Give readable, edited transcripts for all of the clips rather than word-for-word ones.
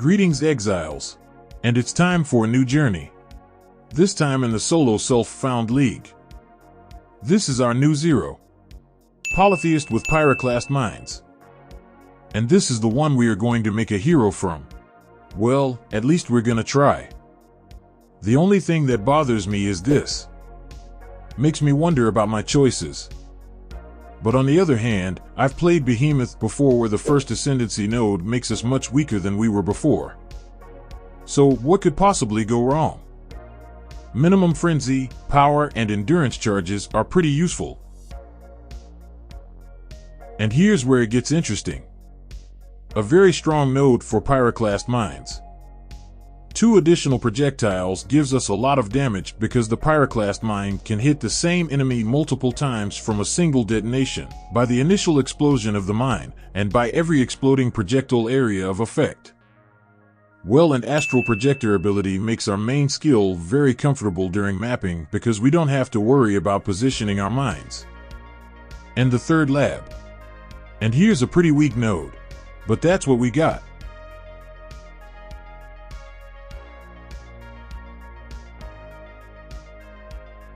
Greetings, exiles. And it's time for a new journey. This time in the solo self-found league. This is our new zero. Polytheist with Pyroclast mines. And this is the one we are going to make a hero from. Well, at least we're gonna try. The only thing that bothers me is this. Makes me wonder about my choices. But on the other hand, I've played Behemoth before where the first ascendancy node makes us much weaker than we were before. So what could possibly go wrong? Minimum frenzy, power, and endurance charges are pretty useful. And here's where it gets interesting. A very strong node for Pyroclast mines. 2 additional projectiles gives us a lot of damage because the Pyroclast mine can hit the same enemy multiple times from a single detonation, by the initial explosion of the mine, and by every exploding projectile area of effect. Well, and astral projector ability makes our main skill very comfortable during mapping because we don't have to worry about positioning our mines. And the third lab. And here's a pretty weak node. But that's what we got.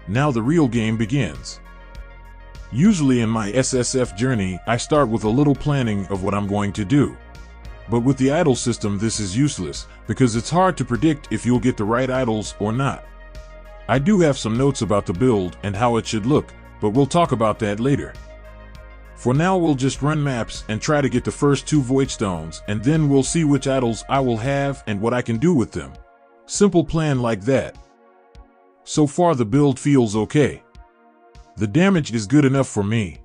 Now the real game begins. Usually in my SSF journey, I start with a little planning of what I'm going to do. But with the idol system this is useless, because it's hard to predict if you'll get the right idols or not. I do have some notes about the build and how it should look, but we'll talk about that later. For now we'll just run maps and try to get the first 2 void stones, and then we'll see which idols I will have and what I can do with them. Simple plan like that. So far the build feels okay. The damage is good enough for me.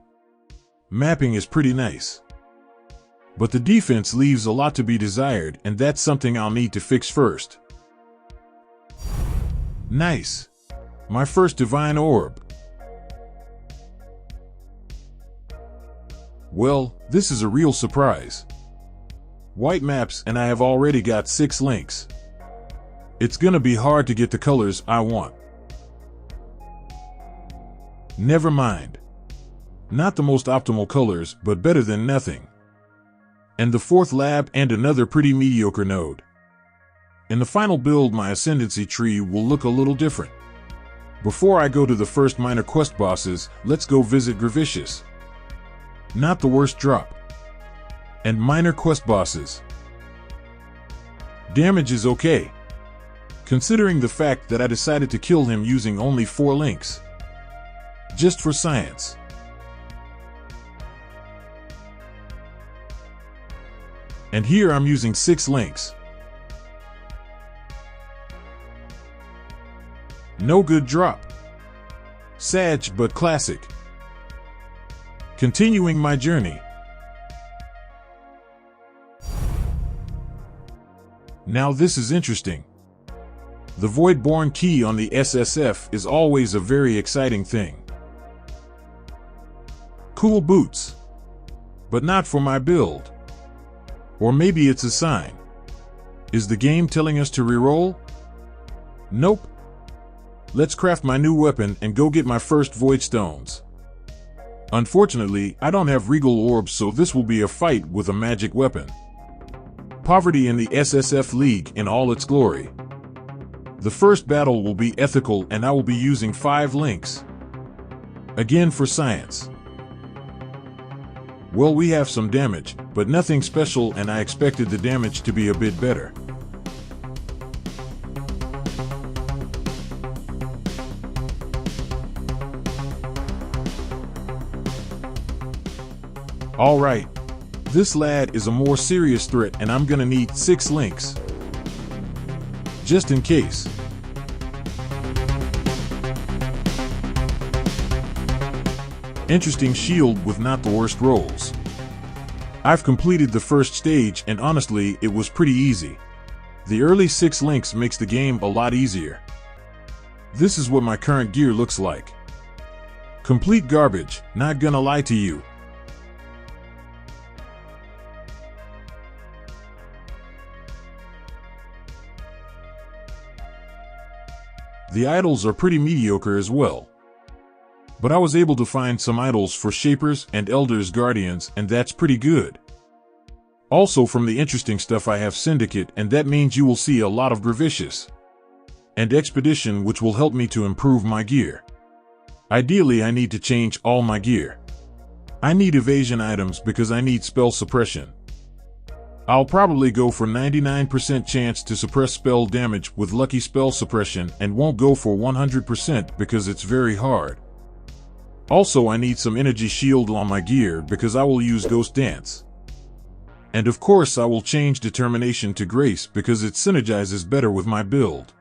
Mapping is pretty nice. But the defense leaves a lot to be desired, and that's something I'll need to fix first. Nice. My first divine orb. Well, this is a real surprise. White maps and I have already got 6 links. It's gonna be hard to get the colors I want. Never mind. Not the most optimal colors, but better than nothing. And the 4th lab and another pretty mediocre node. In the final build my ascendancy tree will look a little different. Before I go to the first minor quest bosses, let's go visit Gravicious. Not the worst drop. And minor quest bosses. Damage is okay. Considering the fact that I decided to kill him using only 4 links. Just for science. And here I'm using 6 links. No good drop. Sad but classic. Continuing my journey. Now this is interesting. The Voidborn key on the SSF is always a very exciting thing. Cool boots. But not for my build. Or maybe it's a sign. Is the game telling us to reroll? Nope. Let's craft my new weapon and go get my first void stones. Unfortunately, I don't have regal orbs, so this will be a fight with a magic weapon. Poverty in the SSF League in all its glory. The first battle will be ethical and I will be using 5 links. Again for science. Well, we have some damage, but nothing special, and I expected the damage to be a bit better. Alright, this lad is a more serious threat and I'm gonna need 6 links. Just in case. Interesting shield with not the worst rolls. I've completed the first stage and honestly it was pretty easy. The early 6 links makes the game a lot easier. This is what my current gear looks like. Complete garbage, not gonna lie to you. The idols are pretty mediocre as well. But I was able to find some idols for Shapers and Elders Guardians, and that's pretty good. Also from the interesting stuff I have Syndicate, and that means you will see a lot of Gravicious. And Expedition, which will help me to improve my gear. Ideally I need to change all my gear. I need evasion items because I need spell suppression. I'll probably go for 99% chance to suppress spell damage with lucky spell suppression and won't go for 100% because it's very hard. Also I need some energy shield on my gear because I will use Ghost Dance. And of course I will change Determination to Grace because it synergizes better with my build.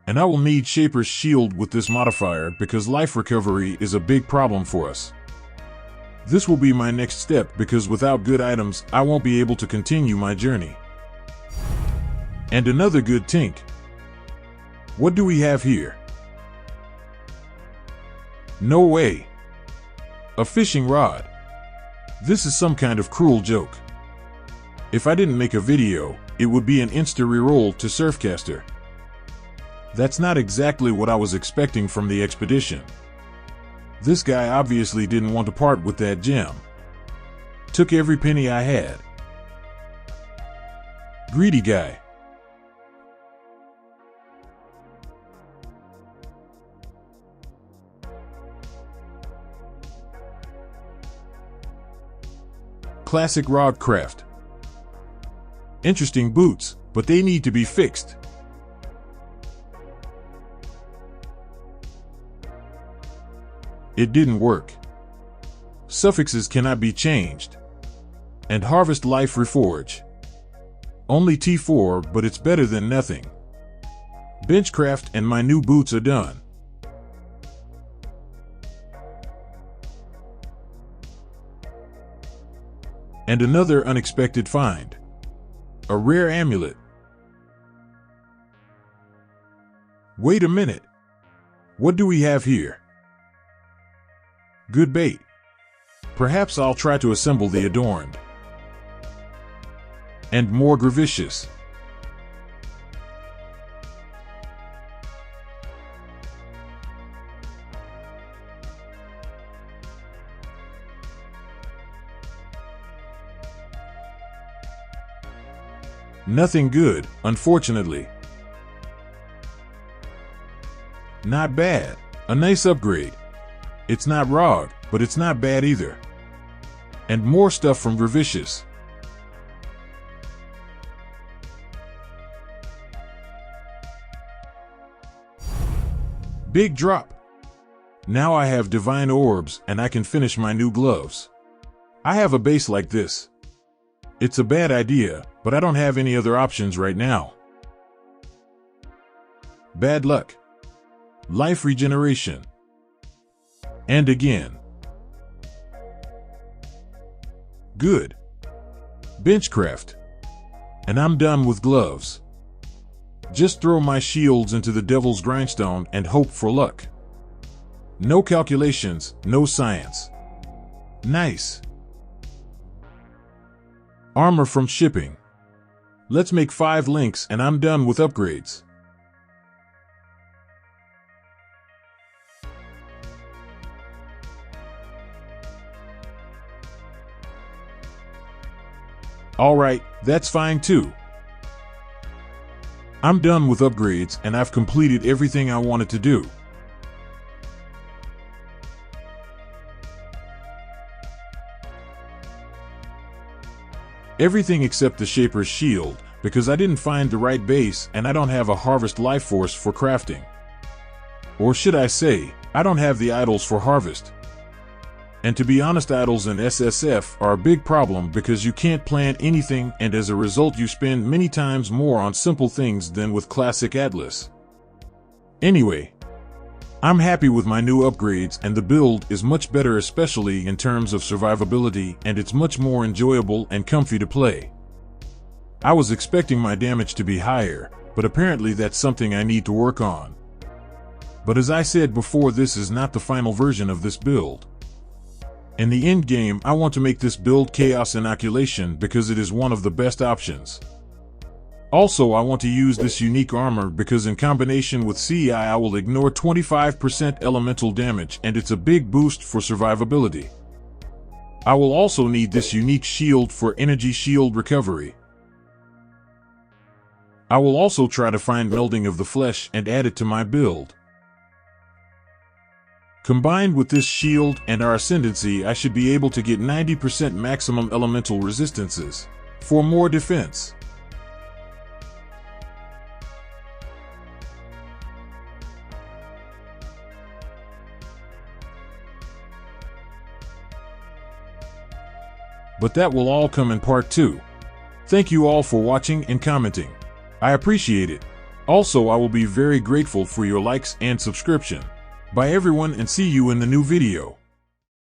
And I will need Shaper's Shield with this modifier because life recovery is a big problem for us. This will be my next step because without good items, I won't be able to continue my journey. And another good tink. What do we have here? No way. A fishing rod. This is some kind of cruel joke. If I didn't make a video, it would be an insta reroll to Surfcaster. That's not exactly what I was expecting from the expedition. This guy obviously didn't want to part with that gem. Took every penny I had. Greedy guy. Classic rod craft. Interesting boots, but they need to be fixed. It didn't work. Suffixes cannot be changed. And Harvest Life Reforge. Only T4, but it's better than nothing. Benchcraft and my new boots are done. And another unexpected find. A rare amulet. Wait a minute. What do we have here? Good bait. Perhaps I'll try to assemble the adorned. And more Gravicious. Nothing good, unfortunately. Not bad. A nice upgrade. It's not ROG, but it's not bad either. And more stuff from Gravicious. Big drop. Now I have Divine Orbs and I can finish my new gloves. I have a base like this. It's a bad idea, but I don't have any other options right now. Bad luck. Life regeneration. And again. Good. Benchcraft. And I'm done with gloves. Just throw my shields into the Devil's Grindstone and hope for luck. No calculations, no science. Nice. Armor from shipping. Let's make 5 links and I'm done with upgrades. Alright, that's fine too. I'm done with upgrades and I've completed everything I wanted to do. Everything except the Shaper's Shield, because I didn't find the right base and I don't have a Harvest Life Force for crafting. Or should I say, I don't have the idols for Harvest. And to be honest, idols in SSF are a big problem because you can't plant anything and as a result you spend many times more on simple things than with Classic Atlas. Anyway, I'm happy with my new upgrades and the build is much better, especially in terms of survivability, and it's much more enjoyable and comfy to play. I was expecting my damage to be higher, but apparently that's something I need to work on. But as I said before, this is not the final version of this build. In the end game, I want to make this build Chaos Inoculation because it is one of the best options. Also, I want to use this unique armor because in combination with CI I will ignore 25% elemental damage and it's a big boost for survivability. I will also need this unique shield for energy shield recovery. I will also try to find melding of the flesh and add it to my build. Combined with this shield and our ascendancy, I should be able to get 90% maximum elemental resistances for more defense. But that will all come in part 2. Thank you all for watching and commenting. I appreciate it. Also, I will be very grateful for your likes and subscription. Bye everyone, and see you in the new video.